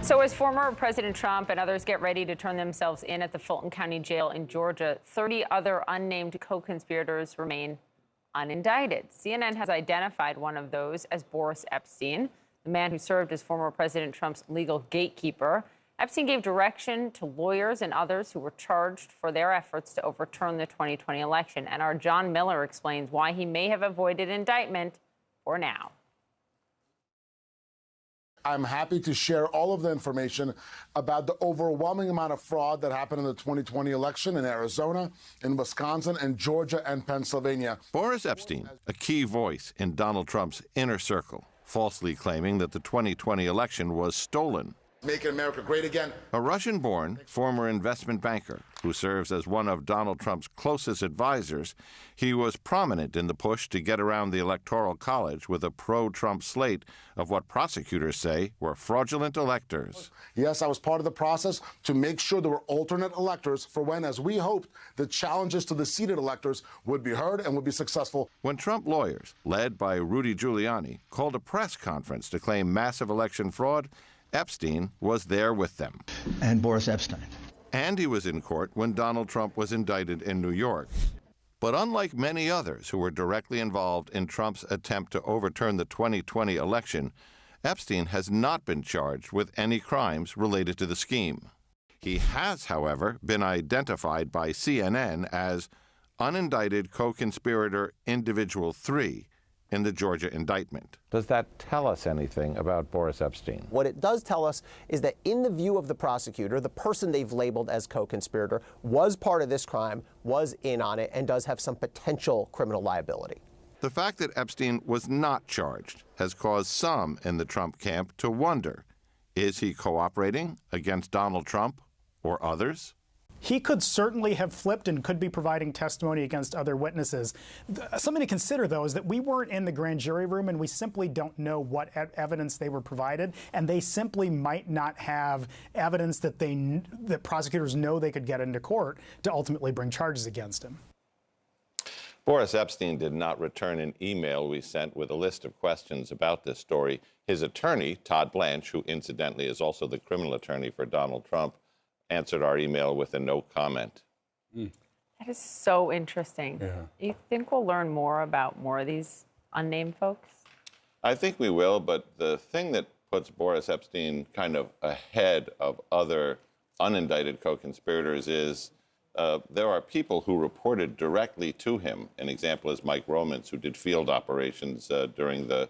So as former President Trump and others get ready to turn themselves in at the Fulton County Jail in Georgia, 30 other unnamed co-conspirators remain unindicted. CNN has identified one of those as Boris Epshteyn, the man who served as former President Trump's legal gatekeeper. Epshteyn gave direction to lawyers and others who were charged for their efforts to overturn the 2020 election. And our John Miller explains why he may have avoided indictment for now. I'm happy to share all of the information about the overwhelming amount of fraud that happened in the 2020 election in Arizona, in Wisconsin, and Georgia and Pennsylvania. Boris Epshteyn, a key voice in Donald Trump's inner circle, falsely claiming that the 2020 election was stolen. Making America great again. A Russian-born former investment banker who serves as one of Donald Trump's closest advisors, he was prominent in the push to get around the Electoral College with a pro-Trump slate of what prosecutors say were fraudulent electors. Yes, I was part of the process to make sure there were alternate electors for when, as we hoped, the challenges to the seated electors would be heard and would be successful. When Trump lawyers, led by Rudy Giuliani, called a press conference to claim massive election fraud, Epshteyn was there with them. And Boris Epshteyn. And he was in court when Donald Trump was indicted in New York. But unlike many others who were directly involved in Trump's attempt to overturn the 2020 election, Epshteyn has not been charged with any crimes related to the scheme. He has, however, been identified by CNN as unindicted co-conspirator individual 3 in the Georgia indictment. Does that tell us anything about Boris Epshteyn? What it does tell us is that in the view of the prosecutor, the person they've labeled as co-conspirator was part of this crime, was in on it, and does have some potential criminal liability. The fact that Epshteyn was not charged has caused some in the Trump camp to wonder, is he cooperating against Donald Trump or others? He could certainly have flipped and could be providing testimony against other witnesses. Something to consider, though, is that we weren't in the grand jury room and we simply don't know what evidence they were provided, and they simply might not have evidence that that prosecutors know they could get into court to ultimately bring charges against him. Boris Epshteyn did not return an email we sent with a list of questions about this story. His attorney, Todd Blanche, who incidentally is also the criminal attorney for Donald Trump, answered our email with a no comment. That is so interesting. Yeah. You think we'll learn more about more of these unnamed folks? I think we will, but the thing that puts Boris Epshteyn kind of ahead of other unindicted co-conspirators is there are people who reported directly to him. An example is Mike Romans, who did field operations during the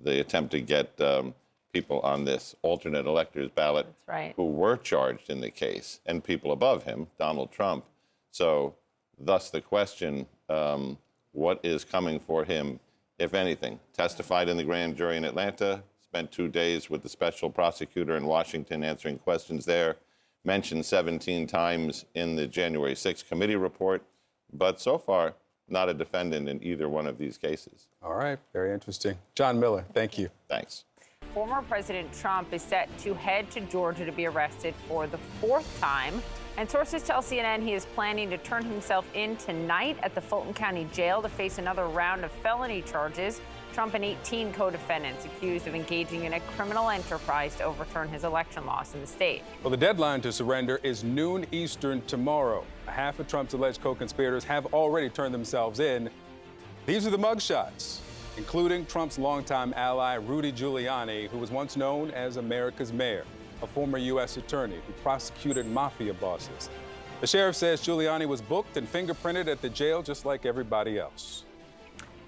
attempt to get people on this alternate electors ballot who were charged in the case, and people above him, Donald Trump. So thus the question, what is coming for him, if anything? Testified in the grand jury in Atlanta, spent 2 days with the special prosecutor in Washington answering questions there, mentioned 17 times in the January 6th committee report, but so far, not a defendant in either one of these cases. All right, very interesting. John Miller, thank you. Thanks. Former President Trump is set to head to Georgia to be arrested for the 4th time. And sources tell CNN he is planning to turn himself in tonight at the Fulton County Jail to face another round of felony charges. Trump and 18 co-defendants accused of engaging in a criminal enterprise to overturn his election loss in the state. Well, the deadline to surrender is noon Eastern tomorrow. Half of Trump's alleged co-conspirators have already turned themselves in. These are the mugshots, including Trump's longtime ally, Rudy Giuliani, who was once known as America's mayor, a former U.S. attorney who prosecuted mafia bosses. The sheriff says Giuliani was booked and fingerprinted at the jail just like everybody else.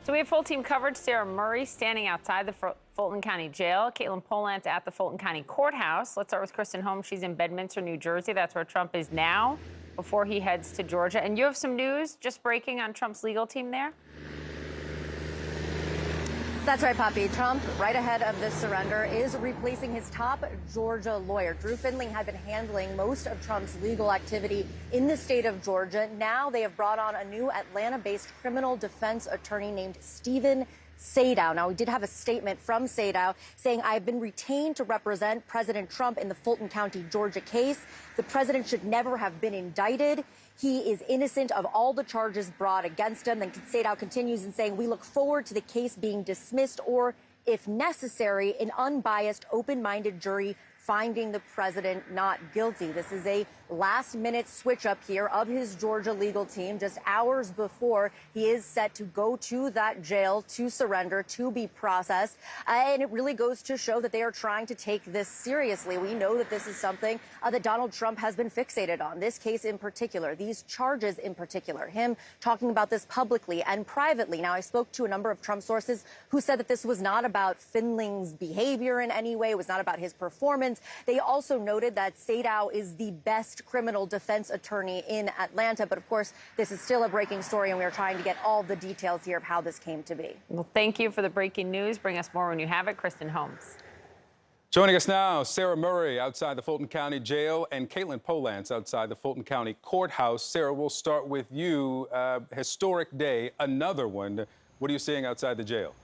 So we have full team coverage. Sarah Murray standing outside the Fulton County Jail. Caitlin Polantz at the Fulton County Courthouse. Let's start with Kristen Holmes. She's in Bedminster, New Jersey. That's where Trump is now before he heads to Georgia. And you have some news just breaking on Trump's legal team there? That's right, Poppy. Trump, right ahead of this surrender, is replacing his top Georgia lawyer. Drew Findling had been handling most of Trump's legal activity in the state of Georgia. Now they have brought on a new Atlanta-based criminal defense attorney named Stephen Sadow. Now, we did have a statement from Sadow saying, "I've been retained to represent President Trump in the Fulton County, Georgia case. The president should never have been indicted. He is innocent of all the charges brought against him." Then Sadow continues in saying, "We look forward to the case being dismissed or if necessary, an unbiased, open-minded jury finding the president not guilty. This is a last-minute switch up here of his Georgia legal team just hours before he is set to go to that jail to surrender, to be processed. And it really goes to show that they are trying to take this seriously. We know that this is something that Donald Trump has been fixated on, this case in particular, these charges in particular, him talking about this publicly and privately. Now, I spoke to a number of Trump sources who said that this was not about Finley's behavior in any way. It was not about his performance. They also noted that Sadow is the best criminal defense attorney in Atlanta. But of course, this is still a breaking story, and we are trying to get all the details here of how this came to be. Well, thank you for the breaking news. Bring us more when you have it. Kristen Holmes. Joining us now, Sarah Murray outside the Fulton County Jail and Caitlin Polance outside the Fulton County Courthouse. Sarah, we'll start with you. Historic day, another one. What are you seeing outside the jail?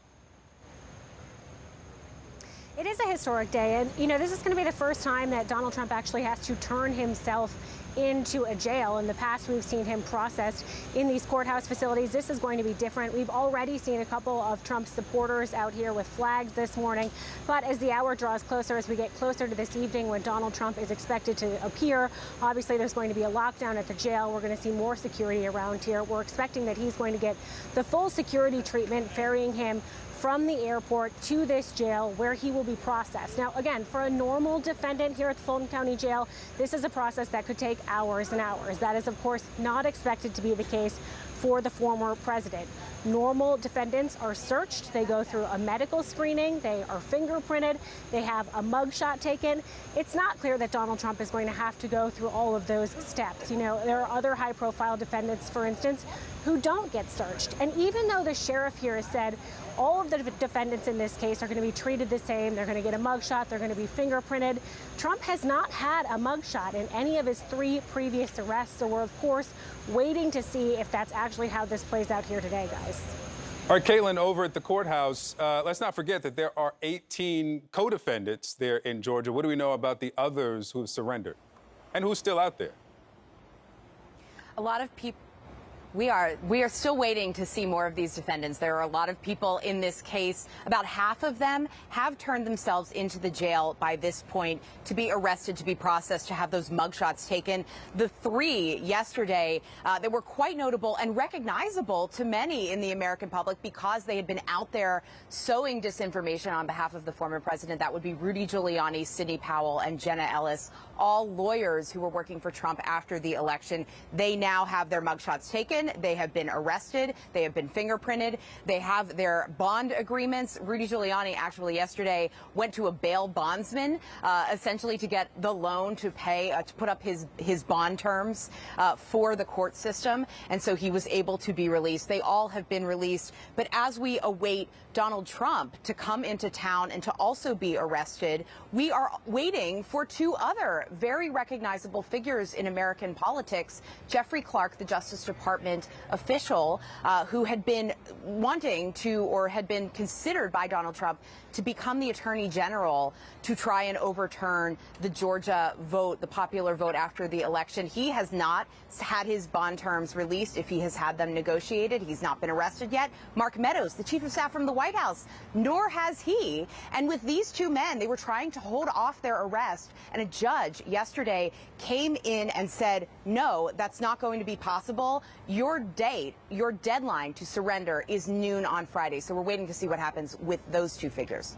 It is a historic day, and you know, this is going to be the first time that Donald Trump actually has to turn himself into a jail. In the past, we've seen him processed in these courthouse facilities. This is going to be different. We've already seen a couple of Trump supporters out here with flags this morning. But as the hour draws closer, as we get closer to this evening when Donald Trump is expected to appear, obviously there's going to be a lockdown at the jail. We're going to see more security around here. We're expecting that he's going to get the full security treatment, ferrying him from the airport to this jail where he will be processed. Now, again, for a normal defendant here at the Fulton County Jail, this is a process that could take hours and hours. That is, of course, not expected to be the case for the former president. Normal defendants are searched. They go through a medical screening. They are fingerprinted. They have a mugshot taken. It's not clear that Donald Trump is going to have to go through all of those steps. You know, there are other high-profile defendants, for instance, who don't get searched. And even though the sheriff here has said all of the defendants in this case are going to be treated the same, they're going to get a mugshot, they're going to be fingerprinted, Trump has not had a mugshot in any of his 3 previous arrests. So we're, of course, waiting to see if that's actually how this plays out here today, guys. All right, Caitlin, over at the courthouse, let's not forget that there are 18 co-defendants there in Georgia. What do we know about the others who've surrendered and who's still out there? A lot of people. We are still waiting to see more of these defendants. There are a lot of people in this case. About half of them have turned themselves into the jail by this point to be arrested, to be processed, to have those mugshots taken. The 3 yesterday that were quite notable and recognizable to many in the American public because they had been out there sowing disinformation on behalf of the former president. That would be Rudy Giuliani, Sidney Powell, and Jenna Ellis, all lawyers who were working for Trump after the election. They now have their mugshots taken. They have been arrested. They have been fingerprinted. They have their bond agreements. Rudy Giuliani actually yesterday went to a bail bondsman, essentially to get the loan to pay, to put up his bond terms for the court system. And so he was able to be released. They all have been released. But as we await Donald Trump to come into town and to also be arrested, we are waiting for 2 other very recognizable figures in American politics. Jeffrey Clark, the Justice Department official who had been wanting to, or had been considered by Donald Trump to become the Attorney General to try and overturn the Georgia vote, the popular vote after the election. He has not had his bond terms released. If he has had them negotiated, he's not been arrested yet. Mark Meadows, the chief of staff from the White House, nor has he. And with these 2 men, they were trying to hold off their arrest. And a judge yesterday came in and said, no, that's not going to be possible. Your date, your deadline to surrender is noon on Friday. So we're waiting to see what happens with those 2 figures.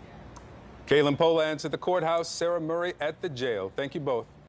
Caitlin Polance at the courthouse, Sarah Murray at the jail. Thank you both.